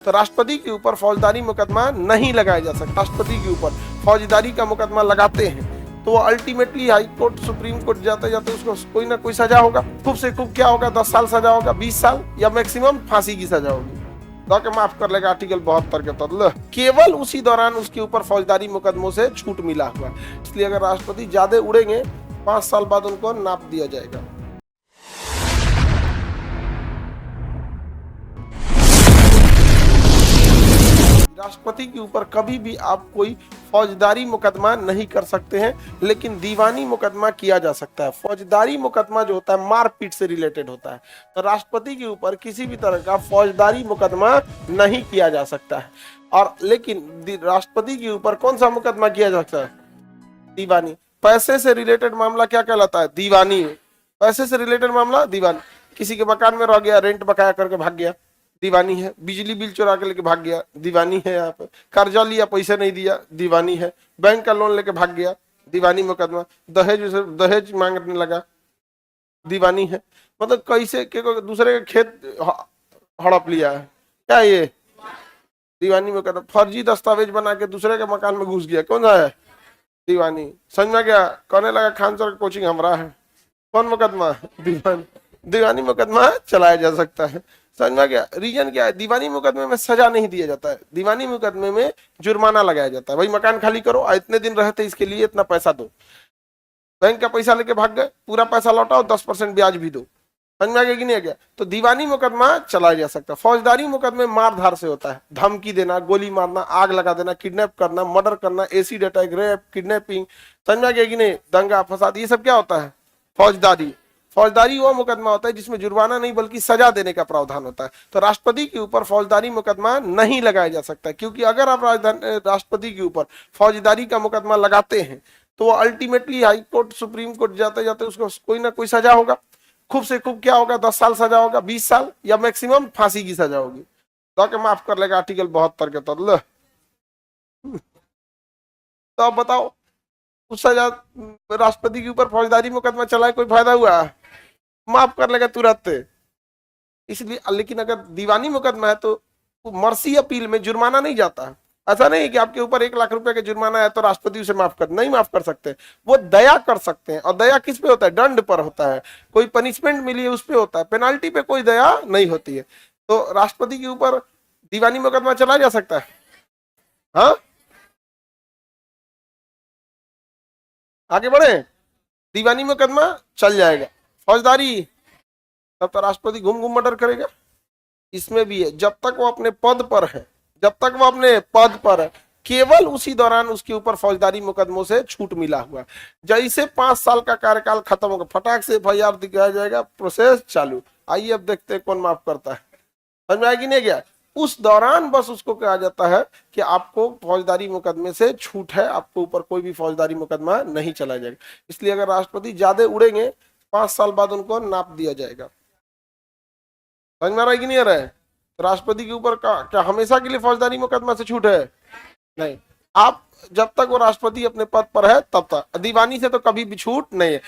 तो राष्ट्रपति के ऊपर फौजदारी मुकदमा नहीं लगाया जा सकता। राष्ट्रपति के ऊपर फौजदारी का मुकदमा लगाते हैं तो वो ultimately high court supreme court जाते जाते उसको कोई ना कोई सजा होगा। खूब से खूब क्या होगा, 10 साल सजा होगा, 20 साल या मैक्सिमम फांसी की सजा होगी। तो माफ कर लेगा आर्टिकल 72 के तहत। केवल उसी दौरान उसके ऊपर फौजदारी मुकदमों से छूट मिला हुआ, इसलिए अगर राष्ट्रपति ज्यादा उड़ेंगे 5 साल बाद उनको नाप दिया जाएगा। राष्ट्रपति के ऊपर कभी भी आप कोई फौजदारी मुकदमा नहीं कर सकते हैं, लेकिन दीवानी मुकदमा किया जा सकता है। फौजदारी मुकदमा जो होता है मारपीट से रिलेटेड होता है, तो राष्ट्रपति के ऊपर किसी भी तरह का फौजदारी मुकदमा नहीं किया जा सकता है। और लेकिन राष्ट्रपति के ऊपर कौन सा मुकदमा किया जा सकता है? दीवानी। पैसे से रिलेटेड मामला क्या कहलाता है? दीवानी। पैसे से रिलेटेड मामला दीवानी। किसी के मकान में रह गया, रेंट बकाया करके भाग गया, दीवानी है। बिजली बिल चुरा के लेके भाग गया, दीवानी है। यहाँ पे कर्जा लिया, पैसे नहीं दिया, दीवानी है। बैंक का लोन लेके भाग गया, दीवानी मुकदमा। दहेज मांगने लगा, दीवानी है। मतलब कैसे दूसरे के खेत हड़प लिया है, क्या ये दीवानी मुकदमा। फर्जी दस्तावेज बना के दूसरे के मकान में घुस गया, कौन सा है? दीवानी। समझ में गया? कहने लगा खान सर कोचिंग हमारा है, कौन मुकदमा? दीवानी। दीवानी मुकदमा चलाया जा सकता है। समझ में गया? रीजन क्या है? दीवानी मुकदमे में सजा नहीं दिया जाता है, दीवानी मुकदमे में जुर्माना लगाया जाता है। भाई मकान खाली करो, इतने दिन रहते इसके लिए इतना पैसा दो। बैंक का पैसा लेके भाग गए, पूरा पैसा लौटाओ, 10% ब्याज भी दो। समझ में आ गया कि नहीं आ गया? तो दीवानी मुकदमा चलाया जा सकता है। फौजदारी मुकदमे मारधार से होता है, धमकी देना, गोली मारना, आग लगा देना, किडनैप करना, मर्डर करना, एसिड अटैक, रेप, किडनैपिंग। समझ में आ गया कि नहीं? दंगा फसाद, ये सब क्या होता है? फौजदारी। फौजदारी वो मुकदमा होता है जिसमें जुर्माना नहीं बल्कि सजा देने का प्रावधान होता है। तो राष्ट्रपति के ऊपर फौजदारी मुकदमा नहीं लगाया जा सकता, क्योंकि अगर आप राष्ट्रपति के ऊपर फौजदारी का मुकदमा लगाते हैं तो वो ultimately high court supreme court जाते जाते उसको कोई ना कोई सजा होगा। खूब से खूब क्या होगा, 10 साल सजा होगा, 20 साल या मैक्सिमम फांसी की सजा होगी। तो माफ कर लेगा आर्टिकल 72 के तहत। तो आप बताओ, उस सजा राष्ट्रपति के ऊपर फौजदारी मुकदमा चलाए कोई फायदा हुआ? माफ कर लेगा तुरंत। इसलिए लेकिन अगर दीवानी मुकदमा है तो मर्सी अपील में जुर्माना नहीं जाता है। ऐसा नहीं है कि आपके ऊपर 1 लाख रुपए का जुर्माना है तो राष्ट्रपति उसे माफ कर, नहीं माफ कर सकते। वो दया कर सकते हैं, और दया किस पे होता है? दंड पर होता है। कोई पनिशमेंट मिली है उस पे होता है, पेनाल्टी पे कोई दया नहीं होती है। तो राष्ट्रपति के ऊपर दीवानी मुकदमा चलाया जा सकता है। हाँ, आगे बढ़े। दीवानी मुकदमा चल जाएगा। फौजदारी तब तो राष्ट्रपति घूम घूम मर्डर करेगा। इसमें भी है, जब तक वो अपने पद पर है, जब तक वो अपने पद पर है, केवल उसी दौरान उसके ऊपर फौजदारी मुकदमों से छूट मिला हुआ। जैसे 5 साल का कार्यकाल खत्म होगा, फटाक से FIR दिखाया जाएगा, प्रोसेस चालू। आइए अब देखते हैं कौन माफ करता है। समझ में आएगी नहीं गया? उस दौरान बस उसको कहा जाता है कि आपको फौजदारी मुकदमे से छूट है, आपको ऊपर कोई भी फौजदारी मुकदमा नहीं चलाया जाएगा। इसलिए अगर राष्ट्रपति ज्यादा उड़ेंगे 5 साल बाद उनको नाप दिया जाएगा। समझ में आ रहा है कि नहीं आ रहा है? तो राष्ट्रपति के ऊपर क्या हमेशा के लिए फौजदारी मुकदमा से छूट है? नहीं। आप जब तक वो राष्ट्रपति अपने पद पर है तब तक। दीवानी से तो कभी भी छूट नहीं है।